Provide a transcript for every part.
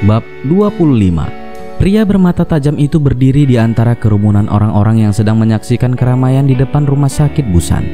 Bab 25. Pria bermata tajam itu berdiri di antara kerumunan orang-orang yang sedang menyaksikan keramaian di depan rumah sakit Busan.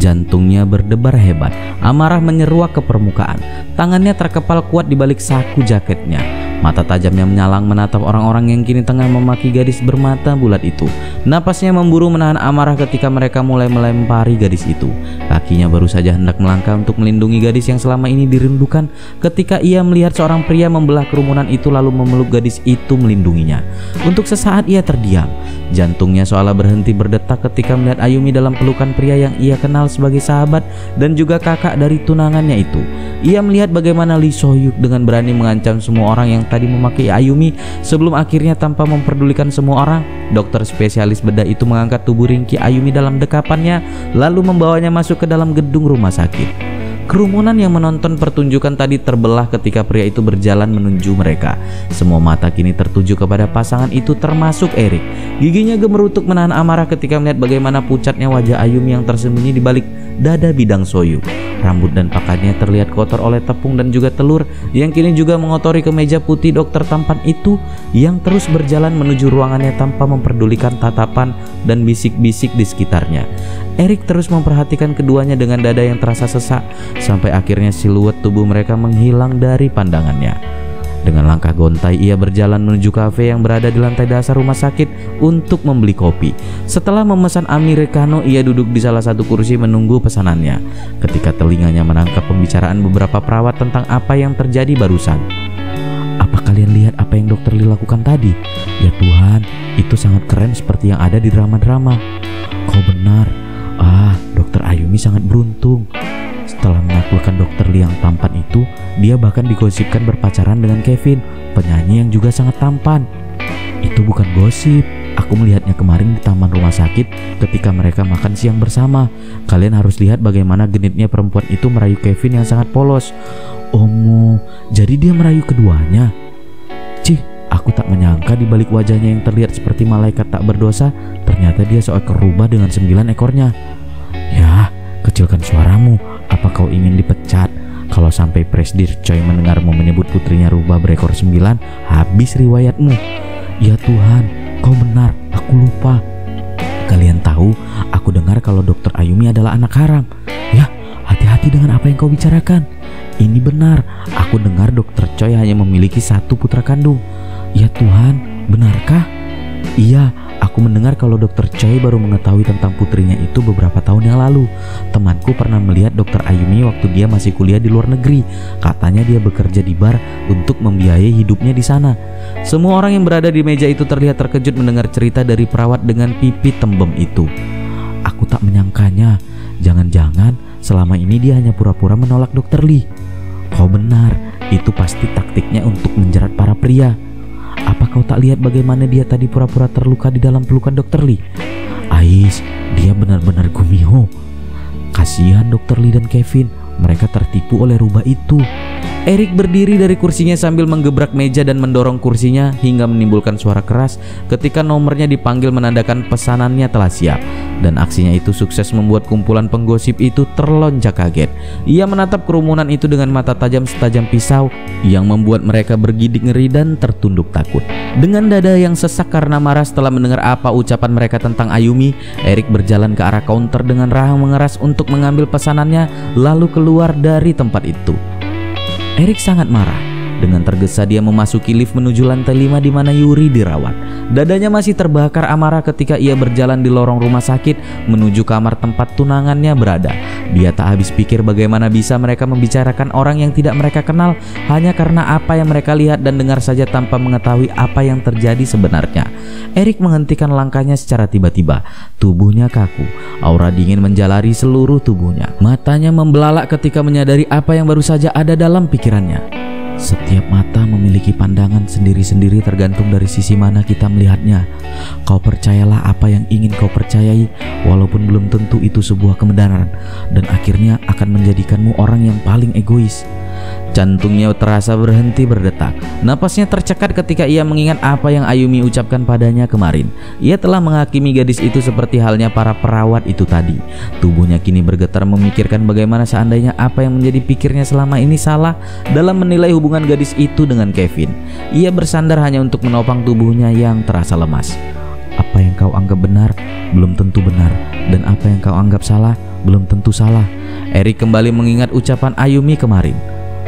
Jantungnya berdebar hebat, amarah menyeruak ke permukaan. Tangannya terkepal kuat di balik saku jaketnya. Mata tajamnya menyalang menatap orang-orang yang kini tengah memaki gadis bermata bulat itu. Napasnya memburu menahan amarah ketika mereka mulai melempari gadis itu. Kakinya baru saja hendak melangkah untuk melindungi gadis yang selama ini dirindukan, ketika ia melihat seorang pria membelah kerumunan itu lalu memeluk gadis itu melindunginya. Untuk sesaat ia terdiam. Jantungnya seolah berhenti berdetak ketika melihat Ayumi dalam pelukan pria yang ia kenal sebagai sahabat dan juga kakak dari tunangannya itu. Ia melihat bagaimana Lee So-hyuk dengan berani mengancam semua orang yang tadi memaki Ayumi, sebelum akhirnya tanpa memperdulikan semua orang, dokter spesialis bedah itu mengangkat tubuh ringkih Ayumi dalam dekapannya lalu membawanya masuk ke dalam gedung rumah sakit. Kerumunan yang menonton pertunjukan tadi terbelah ketika pria itu berjalan menuju mereka. Semua mata kini tertuju kepada pasangan itu, termasuk Erik. Giginya gemerutuk menahan amarah ketika melihat bagaimana pucatnya wajah Ayumi yang tersembunyi di balik dada bidang Soyu. Rambut dan pakaiannya terlihat kotor oleh tepung dan juga telur yang kini juga mengotori kemeja putih dokter tampan itu yang terus berjalan menuju ruangannya tanpa memperdulikan tatapan dan bisik-bisik di sekitarnya. Erik terus memperhatikan keduanya dengan dada yang terasa sesak sampai akhirnya siluet tubuh mereka menghilang dari pandangannya. Dengan langkah gontai ia berjalan menuju kafe yang berada di lantai dasar rumah sakit untuk membeli kopi. Setelah memesan americano, ia duduk di salah satu kursi menunggu pesanannya ketika telinganya menangkap pembicaraan beberapa perawat tentang apa yang terjadi barusan. "Apa kalian lihat apa yang Dokter Lee lakukan tadi? Ya Tuhan, itu sangat keren seperti yang ada di drama-drama." "Kau benar. Dokter Ayumi sangat beruntung." Setelah menaklukkan Dokter Lee yang tampan itu, dia bahkan digosipkan berpacaran dengan Kevin, penyanyi yang juga sangat tampan. "Itu bukan gosip. Aku melihatnya kemarin di taman rumah sakit ketika mereka makan siang bersama. Kalian harus lihat bagaimana genitnya perempuan itu merayu Kevin yang sangat polos." "Omo, jadi dia merayu keduanya?" "Cih, aku tak menyangka di balik wajahnya yang terlihat seperti malaikat tak berdosa, ternyata dia seekor rubah dengan 9 ekornya. "Yah, kecilkan suaramu. Apa kau ingin dipecat? Kalau sampai Presdir Choi mendengarmu menyebut putrinya rubah berekor 9, habis riwayatmu." "Ya Tuhan, kau benar. Aku lupa. Kalian tahu, aku dengar kalau Dokter Ayumi adalah anak haram." "Ya, hati-hati dengan apa yang kau bicarakan. Ini benar. Aku dengar Dokter Choi hanya memiliki 1 putra kandung." "Ya Tuhan, benarkah?" "Iya, aku mendengar kalau Dokter Choi baru mengetahui tentang putrinya itu beberapa tahun yang lalu. Temanku pernah melihat Dokter Ayumi waktu dia masih kuliah di luar negeri. Katanya dia bekerja di bar untuk membiayai hidupnya di sana." Semua orang yang berada di meja itu terlihat terkejut mendengar cerita dari perawat dengan pipi tembem itu. "Aku tak menyangkanya. Jangan-jangan selama ini dia hanya pura-pura menolak Dokter Lee." "Kau benar, itu pasti taktiknya untuk menjerat para pria. Apa kau tak lihat bagaimana dia tadi pura-pura terluka di dalam pelukan Dokter Lee? Ais, dia benar-benar gumiho. Kasihan Dokter Lee dan Kevin, mereka tertipu oleh rubah itu." Erik berdiri dari kursinya sambil menggebrak meja dan mendorong kursinya hingga menimbulkan suara keras ketika nomornya dipanggil menandakan pesanannya telah siap. Dan aksinya itu sukses membuat kumpulan penggosip itu terlonjak kaget. Ia menatap kerumunan itu dengan mata tajam setajam pisau yang membuat mereka bergidik ngeri dan tertunduk takut. Dengan dada yang sesak karena marah setelah mendengar apa ucapan mereka tentang Ayumi, Erik berjalan ke arah counter dengan rahang mengeras untuk mengambil pesanannya lalu keluar dari tempat itu. Erik sangat marah. Dengan tergesa dia memasuki lift menuju lantai 5 di mana Yuri dirawat. Dadanya masih terbakar amarah ketika ia berjalan di lorong rumah sakit menuju kamar tempat tunangannya berada. Dia tak habis pikir bagaimana bisa mereka membicarakan orang yang tidak mereka kenal hanya karena apa yang mereka lihat dan dengar saja tanpa mengetahui apa yang terjadi sebenarnya. Erik menghentikan langkahnya secara tiba-tiba. Tubuhnya kaku, aura dingin menjalari seluruh tubuhnya. Matanya membelalak ketika menyadari apa yang baru saja ada dalam pikirannya. Setiap mata memiliki pandangan sendiri-sendiri tergantung dari sisi mana kita melihatnya. Kau percayalah apa yang ingin kau percayai, walaupun belum tentu itu sebuah kebenaran, dan akhirnya akan menjadikanmu orang yang paling egois. Jantungnya terasa berhenti berdetak. Napasnya tercekat ketika ia mengingat apa yang Ayumi ucapkan padanya kemarin. Ia telah menghakimi gadis itu seperti halnya para perawat itu tadi. Tubuhnya kini bergetar memikirkan bagaimana seandainya apa yang menjadi pikirnya selama ini salah dalam menilai hubungan gadis itu dengan Kevin. Ia bersandar hanya untuk menopang tubuhnya yang terasa lemas. Apa yang kau anggap benar belum tentu benar, dan apa yang kau anggap salah belum tentu salah. Erik kembali mengingat ucapan Ayumi kemarin.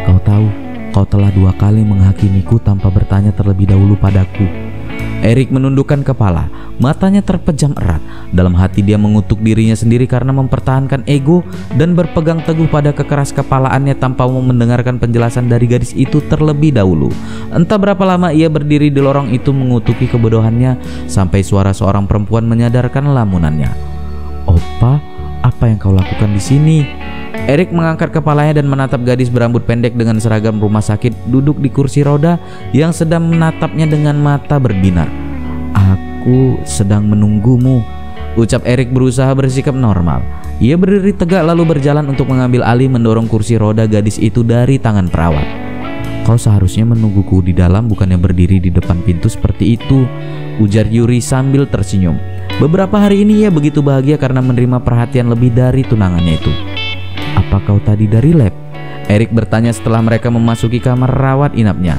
Kau tahu, kau telah 2 kali menghakimiku tanpa bertanya terlebih dahulu padaku. Erik menundukkan kepala, matanya terpejam erat. Dalam hati dia mengutuk dirinya sendiri karena mempertahankan ego dan berpegang teguh pada kekeras kepalaannya tanpa mau mendengarkan penjelasan dari gadis itu terlebih dahulu. Entah berapa lama ia berdiri di lorong itu mengutuki kebodohannya sampai suara seorang perempuan menyadarkan lamunannya. Oppa, apa yang kau lakukan di sini? Erik mengangkat kepalanya dan menatap gadis berambut pendek dengan seragam rumah sakit duduk di kursi roda yang sedang menatapnya dengan mata berbinar. Aku sedang menunggumu, ucap Erik berusaha bersikap normal. Ia berdiri tegak lalu berjalan untuk mengambil alih mendorong kursi roda gadis itu dari tangan perawat. Kau seharusnya menungguku di dalam, bukannya berdiri di depan pintu seperti itu, ujar Yuri sambil tersenyum. Beberapa hari ini ia begitu bahagia karena menerima perhatian lebih dari tunangannya itu. Apa kau tadi dari lab? Erik bertanya setelah mereka memasuki kamar rawat inapnya.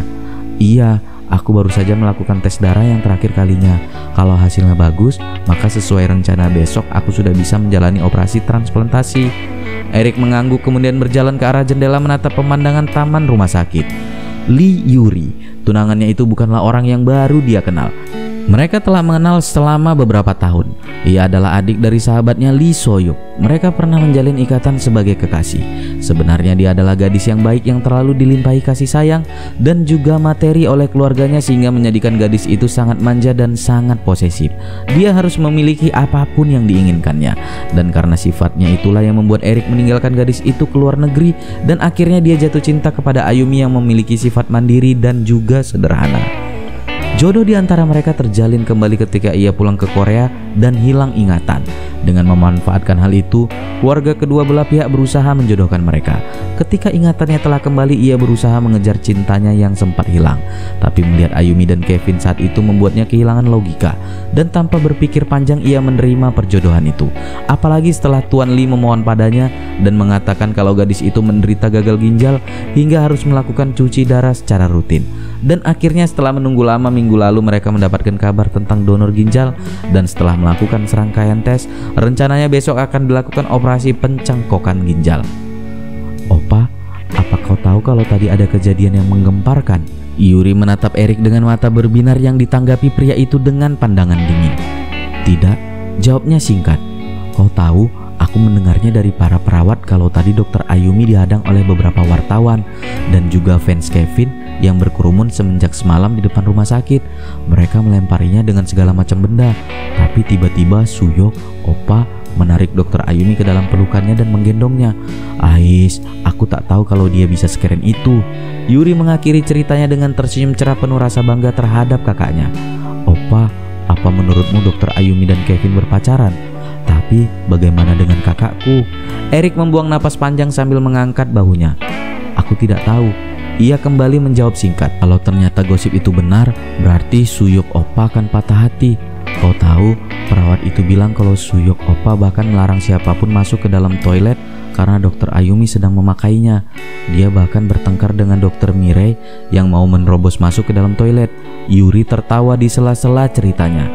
Iya, aku baru saja melakukan tes darah yang terakhir kalinya. Kalau hasilnya bagus, maka sesuai rencana besok aku sudah bisa menjalani operasi transplantasi. Erik mengangguk kemudian berjalan ke arah jendela menatap pemandangan taman rumah sakit. Lee Yuri, tunangannya itu bukanlah orang yang baru dia kenal. Mereka telah mengenal selama beberapa tahun. Ia adalah adik dari sahabatnya Lee Soyuk. Mereka pernah menjalin ikatan sebagai kekasih. Sebenarnya dia adalah gadis yang baik yang terlalu dilimpahi kasih sayang dan juga materi oleh keluarganya sehingga menjadikan gadis itu sangat manja dan sangat posesif. Dia harus memiliki apapun yang diinginkannya. Dan karena sifatnya itulah yang membuat Erik meninggalkan gadis itu ke luar negeri dan akhirnya dia jatuh cinta kepada Ayumi yang memiliki sifat mandiri dan juga sederhana. Jodoh di antara mereka terjalin kembali ketika ia pulang ke Korea dan hilang ingatan. Dengan memanfaatkan hal itu, keluarga kedua belah pihak berusaha menjodohkan mereka. Ketika ingatannya telah kembali, ia berusaha mengejar cintanya yang sempat hilang. Tapi melihat Ayumi dan Kevin saat itu membuatnya kehilangan logika. Dan tanpa berpikir panjang ia menerima perjodohan itu. Apalagi setelah Tuan Lee memohon padanya dan mengatakan kalau gadis itu menderita gagal ginjal hingga harus melakukan cuci darah secara rutin. Dan akhirnya setelah menunggu lama, minggu lalu mereka mendapatkan kabar tentang donor ginjal. Dan setelah melakukan serangkaian tes, rencananya besok akan dilakukan operasi pencangkokan ginjal. Oppa, apa kau tahu kalau tadi ada kejadian yang menggemparkan? Yuri menatap Erik dengan mata berbinar yang ditanggapi pria itu dengan pandangan dingin. Tidak, jawabnya singkat. Kau tahu, aku mendengarnya dari para perawat kalau tadi Dr. Ayumi dihadang oleh beberapa wartawan dan juga fans Kevin yang berkerumun semenjak semalam di depan rumah sakit. Mereka melemparinya dengan segala macam benda. Tapi tiba-tiba Suyok, Oppa, menarik Dr. Ayumi ke dalam pelukannya dan menggendongnya. Ais, aku tak tahu kalau dia bisa sekeren itu. Yuri mengakhiri ceritanya dengan tersenyum cerah penuh rasa bangga terhadap kakaknya. Oppa, apa menurutmu Dr. Ayumi dan Kevin berpacaran? Tapi bagaimana dengan kakakku? Erik membuang napas panjang sambil mengangkat bahunya. Aku tidak tahu. Ia kembali menjawab singkat. Kalau ternyata gosip itu benar, berarti Suyok Oppa akan patah hati. Kau tahu, perawat itu bilang kalau Suyok Oppa bahkan melarang siapapun masuk ke dalam toilet karena Dr. Ayumi sedang memakainya. Dia bahkan bertengkar dengan Dr. Mirei yang mau menerobos masuk ke dalam toilet. Yuri tertawa di sela-sela ceritanya.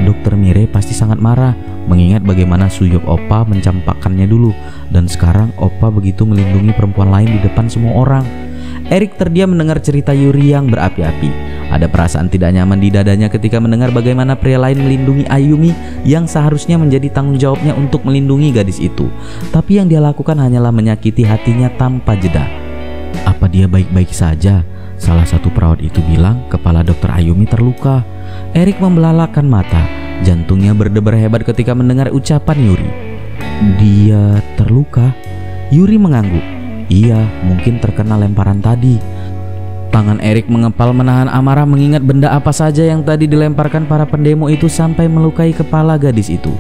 Dr. Mirei pasti sangat marah mengingat bagaimana Suyok Oppa mencampakkannya dulu. Dan sekarang Oppa begitu melindungi perempuan lain di depan semua orang. Erik terdiam mendengar cerita Yuri yang berapi-api. Ada perasaan tidak nyaman di dadanya ketika mendengar bagaimana pria lain melindungi Ayumi yang seharusnya menjadi tanggung jawabnya untuk melindungi gadis itu. Tapi yang dia lakukan hanyalah menyakiti hatinya tanpa jeda. Apa dia baik-baik saja? Salah satu perawat itu bilang kepala Dr. Ayumi terluka. Erik membelalakan mata. Jantungnya berdebar hebat ketika mendengar ucapan Yuri. Dia terluka? Yuri mengangguk. Iya, mungkin terkena lemparan tadi. Tangan Erik mengepal menahan amarah mengingat benda apa saja yang tadi dilemparkan para pendemo itu sampai melukai kepala gadis itu.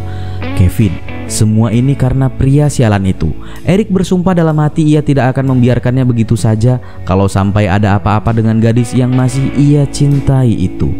Kevin, Semua ini karena pria sialan itu. Erik bersumpah dalam hati ia tidak akan membiarkannya begitu saja kalau sampai ada apa-apa dengan gadis yang masih ia cintai itu.